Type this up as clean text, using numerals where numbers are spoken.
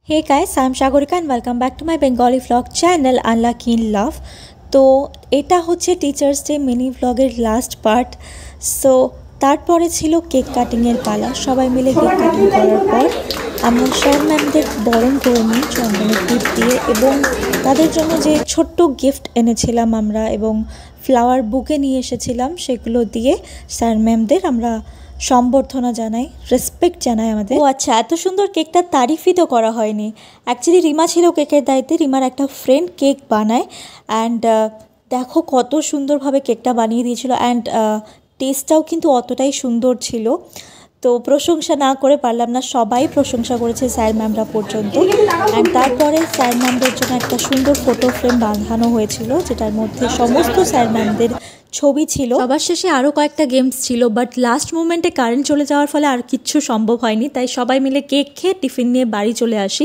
Hey guys, I'm Shagorika and welcome back to my Bengali vlog channel Unlucky in Love. তো এটা হচ্ছে teachers day mini ভ্লগের last part. So তারপরে ছিল cake কাটিংয়ের পালা। সবাই মিলে কেক কাটিং করার পর আমরা স্যার ম্যামদের বরণ করে নিই চন্দনের টিপ দিয়ে, এবং তাদের জন্য যে ছোট্ট গিফট এনেছিলাম আমরা এবং ফ্লাওয়ার বুকে নিয়ে এসেছিলাম, সেগুলো দিয়ে স্যার ম্যামদের আমরা সম্বর্ধনা জানাই, রেসপেক্ট জানাই আমাদের। ও আচ্ছা, এত সুন্দর কেকটার তারিফই তো করা হয়নি। অ্যাকচুয়ালি রিমা ছিল কেকের দায়িত্বে। রিমার একটা ফ্রেন্ড কেক বানায় অ্যান্ড দেখো কত সুন্দরভাবে কেকটা বানিয়ে দিয়েছিল, অ্যান্ড টেস্টটাও কিন্তু অতটাই সুন্দর ছিল। তো প্রশংসা না করে পারলাম না, সবাই প্রশংসা করেছে স্যার ম্যামরা পর্যন্ত। অ্যান্ড তারপরে স্যার ম্যামদের জন্য একটা সুন্দর ফটো ফ্রেম বাঁধানো হয়েছিল, যেটার মধ্যে সমস্ত স্যার ম্যামদের ছবি ছিল। সবার শেষে আরও কয়েকটা গেমস ছিল, বাট লাস্ট মোমেন্টে কারেন্ট চলে যাওয়ার ফলে আর কিচ্ছু সম্ভব হয়নি। তাই সবাই মিলে কেক খেয়ে টিফিন নিয়ে বাড়ি চলে আসি।